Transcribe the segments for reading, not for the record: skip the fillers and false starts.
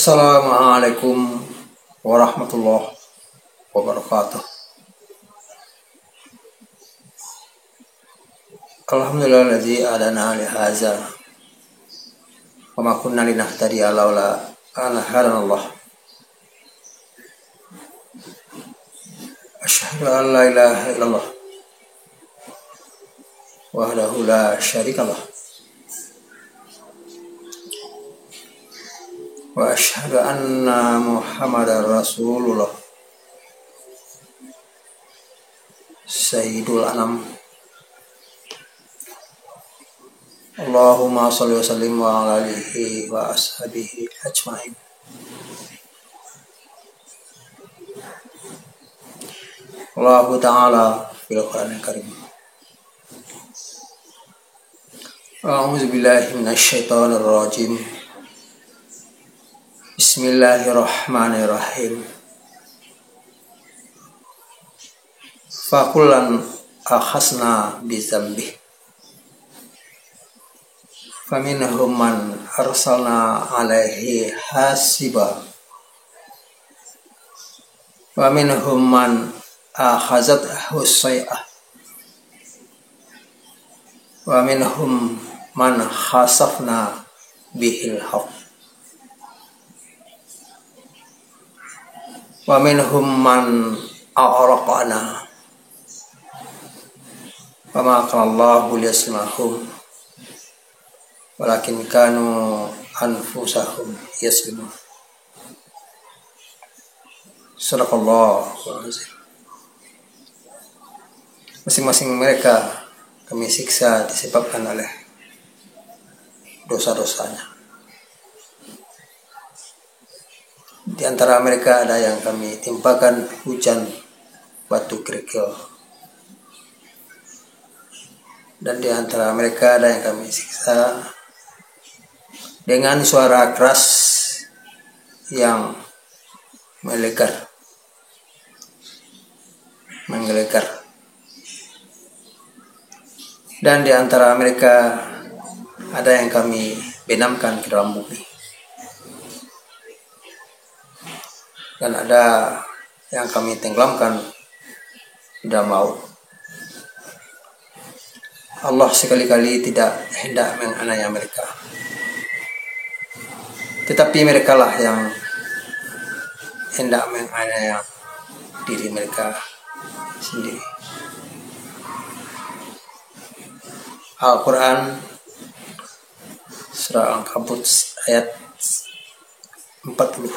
Assalamualaikum warahmatullahi wabarakatuh. Alhamdulillahilladzi hadana li hadza wa ma kunna linahtadiya laula an hadanallah. Asyhadu an la ilaha illallah wahdahu la syarikalah wa asyhadu anna Muhammadar Rasulullah Sayyidul Anam. Allahumma sholli wa sallim wa ala alihi wa ashabihi ajmain. Allahu ta'ala fil Qur'anil Karim. A'udzu billahi minasy syaithanir rajim. Bismillahirrahmanirrahim. Fakullan akhasna bizambih. Faminhum man arsalna alaihi hasiba. Wa minhum man akhazathu sayhah. Wa minhum man khasafna bihil haqq. Wa minhum man a'raqana. Wa ma kana Allahu liyasmahum walakin kanu anfusahum yaslimun. Sadaqallahu azim. Masing-masing mereka kami siksa disebabkan oleh dosa-dosanya. Di antara mereka ada yang kami timpakan hujan batu kerikil, dan di antara mereka ada yang kami siksa dengan suara keras yang menggelegar. Dan di antara mereka ada yang kami benamkan ke dalam bumi, dan ada yang kami tenggelamkan di dalam laut. Allah sekali-kali tidak hendak menganiaya mereka, tetapi merekalah yang hendak menganiaya diri mereka sendiri. Al-Quran Surah Al-Ankabut ayat 40.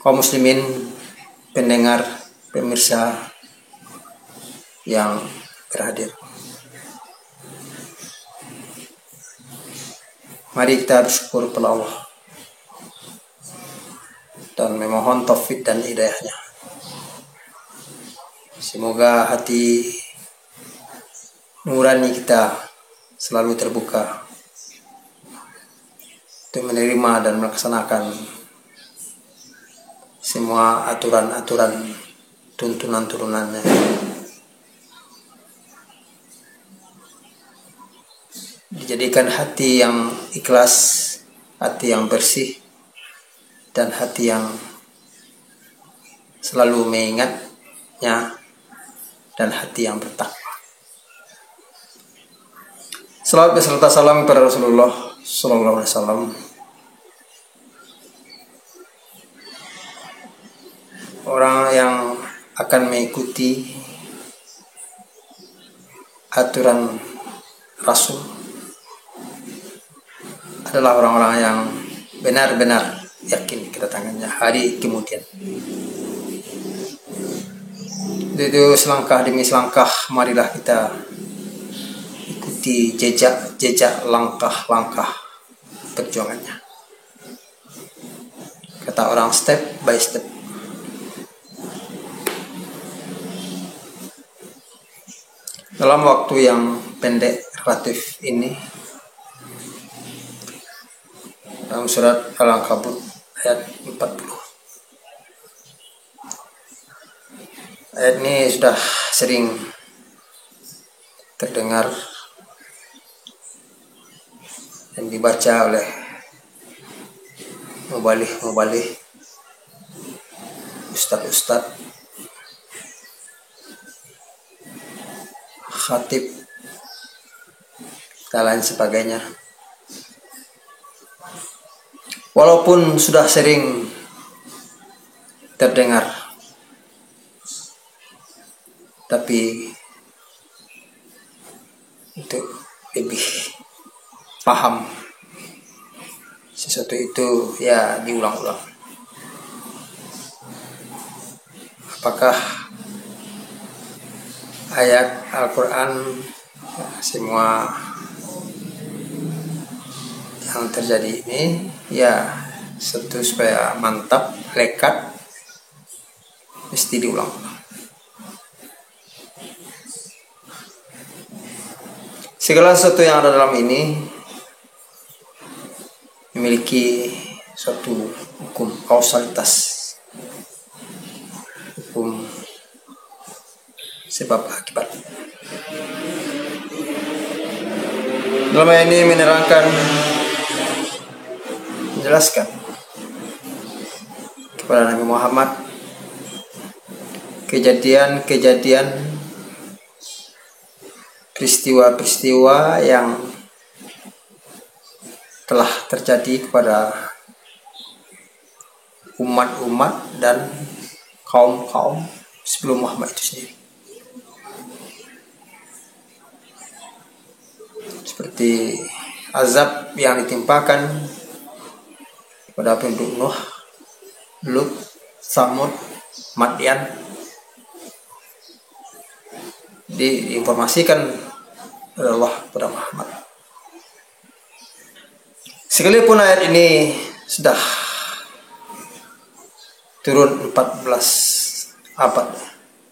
Kaum muslimin, pendengar, pemirsa yang berhadir, mari kita bersyukur kepada Allah dan memohon taufik dan hidayahnya. Semoga hati nurani kita selalu terbuka untuk menerima dan melaksanakan semua aturan-aturan, tuntunan-turunannya. Dijadikan hati yang ikhlas, hati yang bersih, dan hati yang selalu mengingatnya, dan hati yang bertakwa. Salawat beserta salam kepada Rasulullah Sallallahu Alaihi Wasallam. Orang yang akan mengikuti aturan Rasul adalah orang-orang yang benar-benar yakin kedatangannya hari kemudian. Itu selangkah demi selangkah, marilah kita ikuti jejak langkah-langkah perjuangannya. Kata orang, step by step. Dalam waktu yang pendek relatif ini, dalam surat Al-Ankabut ayat 40. Ayat ini sudah sering terdengar dan dibaca oleh mubalih ustadz khatib dan lain sebagainya. Walaupun sudah sering terdengar, tapi untuk lebih paham sesuatu itu ya diulang-ulang. Apakah ayat Al-Quran, semua yang terjadi ini ya satu supaya mantap, lekat, mesti diulang-ulang. Segala sesuatu yang ada dalam ini memiliki suatu hukum kausalitas, hukum sebab akibat. Dalam ayat ini menjelaskan kepada Nabi Muhammad kejadian-kejadian, peristiwa-peristiwa yang telah terjadi kepada umat-umat dan kaum-kaum sebelum Muhammad itu sendiri. Seperti azab yang ditimpakan kepada penduduk Nuh, Lut, Samud, Madyan, diinformasikan oleh Allah kepada Muhammad. Sekalipun ayat ini sudah turun 14 abad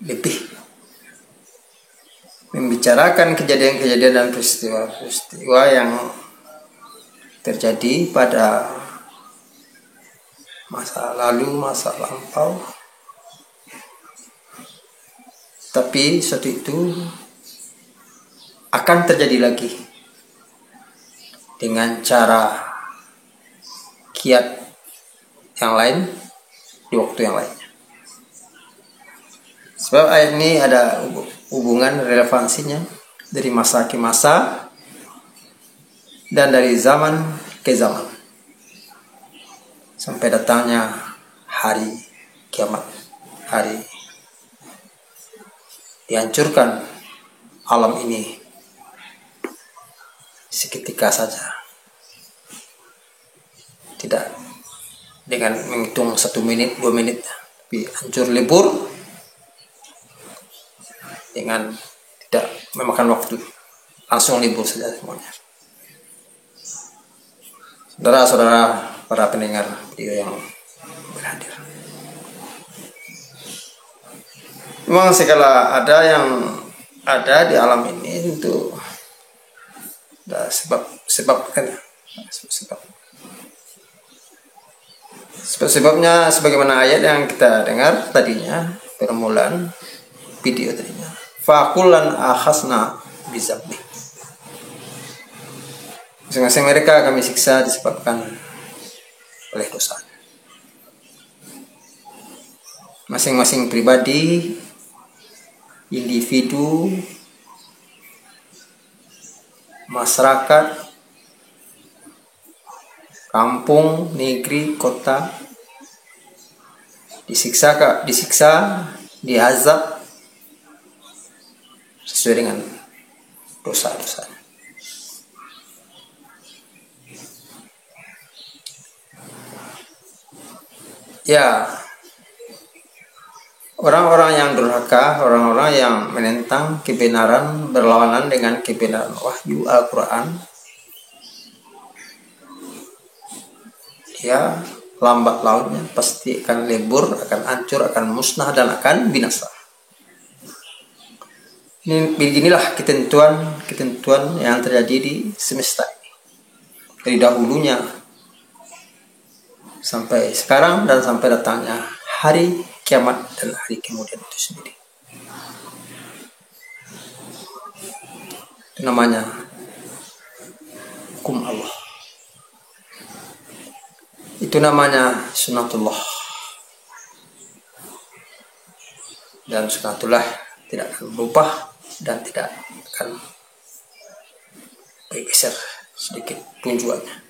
lebih, membicarakan kejadian-kejadian dan peristiwa-peristiwa yang terjadi pada masa lalu, masa lampau, tapi suatu itu akan terjadi lagi dengan cara kiat yang lain di waktu yang lainnya. Sebab ayat ini ada hubungan relevansinya dari masa ke masa dan dari zaman ke zaman sampai datangnya hari kiamat, hari dihancurkan alam ini seketika saja, tidak dengan menghitung 1 menit 2 menit, tapi hancur lebur dengan tidak memakan waktu, langsung libur saja semuanya. Saudara-saudara para pendengar video yang berhadir, memang segala ada yang ada di alam ini itu ada sebabnya sebagaimana ayat yang kita dengar tadinya, permulaan video tadinya, faqulan akhasna bizabbi, masing-masing mereka kami siksa disebabkan oleh dosa. Masing-masing pribadi, individu, masyarakat, kampung, negeri, kota disiksa, diazab sesuai dengan dosa-dosa. Ya, orang-orang yang durhaka, orang-orang yang menentang kebenaran, berlawanan dengan kebenaran wahyu Al-Quran, dia lambat launnya pasti akan lebur, akan hancur, akan musnah, dan akan binasa. Beginilah ketentuan yang terjadi di semesta ini, dari dahulunya sampai sekarang dan sampai datangnya hari kiamat dan hari kemudian itu sendiri. Itu namanya hukum Allah. Itu namanya sunatullah. Dan sunatullah tidak akan berubah dan tidak akan bergeser sedikit tujuannya.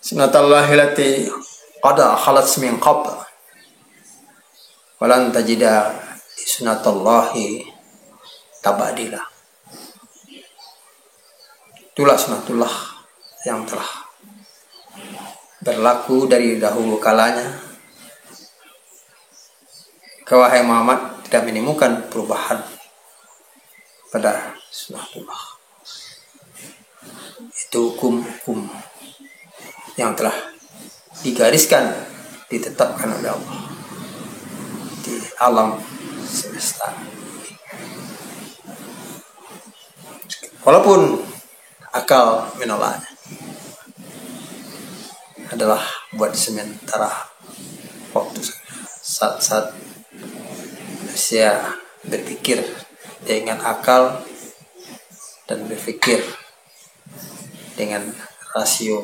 Sunatullah allati qad khalat min qabl walan tajida sunatullahi tabadila. Itulah sunatullah yang telah berlaku dari dahulu kalanya. Wahai Muhammad, tidak menemukan perubahan pada sunatullah. Itu hukum-hukum yang telah digariskan, ditetapkan oleh Allah di alam semesta. Walaupun akal menolaknya, adalah buat sementara waktu, saat-saat manusia berpikir dengan akal dan berpikir dengan rasio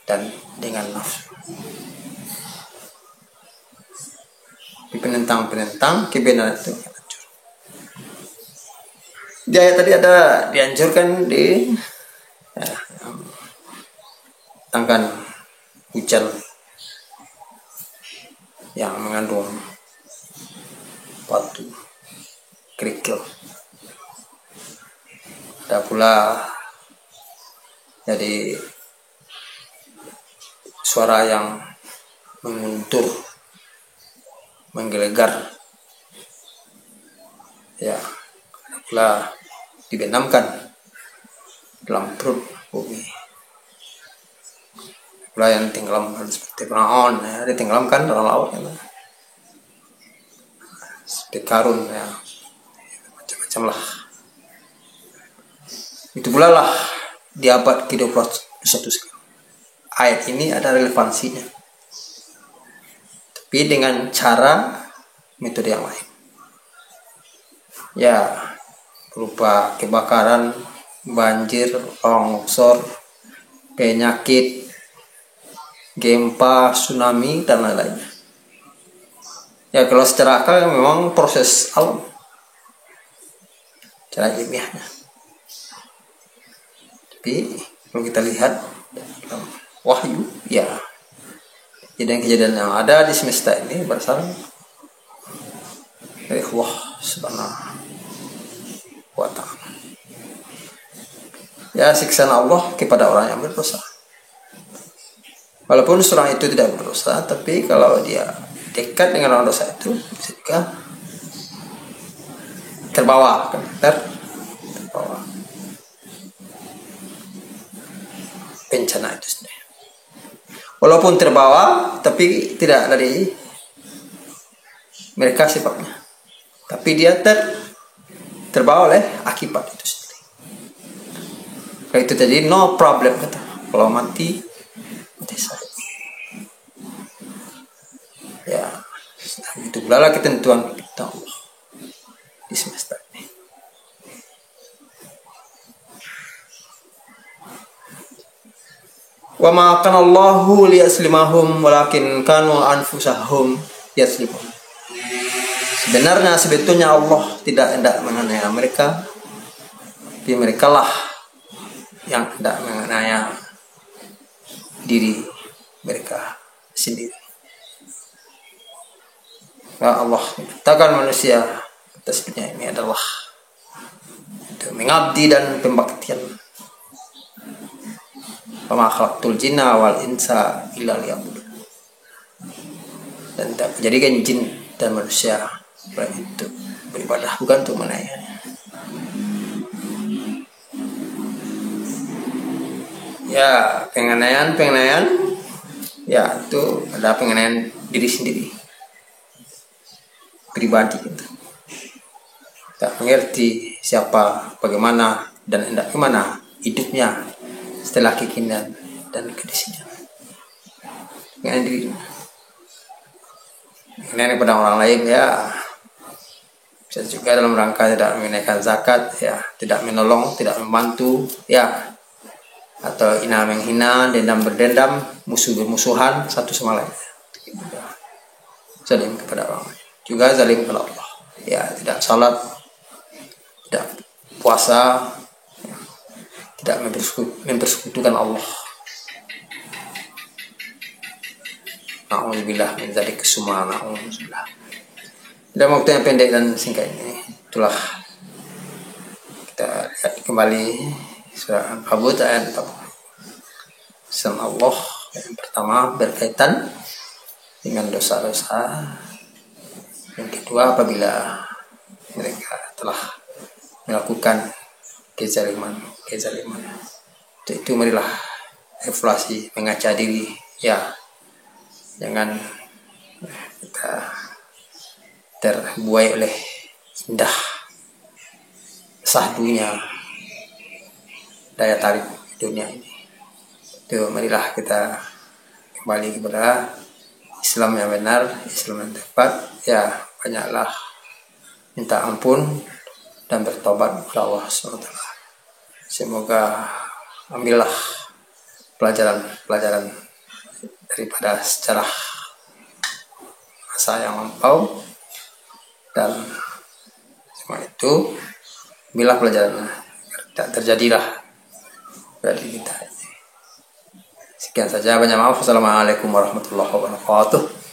dan dengan nafsu. Penentang-penentang kebenaran itu hancur. Di ayat tadi ada dianjurkan tentang hujan yang mengandung batu kerikil. Ada pula jadi suara yang menguntur, menggelegar, ya, ada pula dibenamkan dalam perut bumi. Pula yang tenggelam seperti Firaun, ya, ditenggelamkan dalam laut, ya, seperti Karun, ya, macam-macam lah. Itu pula lah di abad ke-21 sekarang. Ayat ini ada relevansinya, tapi dengan cara metode yang lain. Ya, berupa kebakaran, banjir, longsor, penyakit, gempa, tsunami, dan lain-lainnya. Ya, kalau secara akal memang proses alam, cara ilmiahnya. Tapi kalau kita lihat dalam wahyu, ya, kejadian-kejadian yang ada di semesta ini berasal dari Allah Subhanahu wa ta'ala. Ya, siksaan Allah kepada orang yang berdosa. Walaupun seorang itu tidak berdosa, tapi kalau dia dekat dengan orang dosa itu, bisa juga terbawa, terbawa bencana itu sendiri. Walaupun terbawa, tapi tidak dari mereka sifatnya, tapi dia terbawa oleh akibat itu sendiri. Kalau itu tadi no problem, kata. Kalau mati saja. Ya, itu pula ketentuan kita Allah di semesta ini. Wa ma kana Allahu liyaslimahum walakin kanu anfusahum yaslimun. Sebetulnya Allah tidak hendak menganiaya mereka, tapi mereka lah yang hendak menganiaya diri mereka sendiri. Ya, Allah menciptakan manusia atas dunia ini adalah untuk mengabdi dan pembaktian. Wa ma khalaqtul jinna wal insa illa liya'budun. Dan tak menjadikan jin dan manusia untuk beribadah, bukan untuk menayani. Ya, pengenaian, ya, itu ada pengenaian diri sendiri, pribadi gitu. Tak mengerti siapa, bagaimana, dan hendak kemana hidupnya setelah kekinian dan kedisian. Pengenaian diri, pengenaian kepada orang lain, ya, bisa juga dalam rangka tidak menunaikan zakat, ya, tidak menolong, tidak membantu, ya, atau ina menghina, dendam berdendam, musuh bermusuhan satu sama lain. Zalim kepada orang lain. Juga zalim kepada Allah. Ya, tidak salat, tidak puasa, tidak mempersekutukan Allah. Na'udzubillah min dzalik semua, na'udzubillah. Dalam waktu yang pendek dan singkat ini, itulah kita lihat kembali surah Al-Ankabut ayat 40. Pesan Allah yang pertama berkaitan dengan dosa-dosa. Yang kedua, apabila mereka telah melakukan kezaliman. Untuk itu marilah evaluasi, mengaca diri, ya, jangan kita terbuai oleh indah sahdunya daya tarik dunia ini. Itu marilah kita kembali kepada Islam yang benar, Islam yang tepat. Ya, banyaklah minta ampun dan bertobat kepada Allah SWT. Semoga ambillah pelajaran daripada sejarah masa yang lampau, dan semua itu ambillah pelajarannya, tidak terjadilah dari kita. Sekian saja, banyak maaf. Wassalamualaikum warahmatullahi wabarakatuh.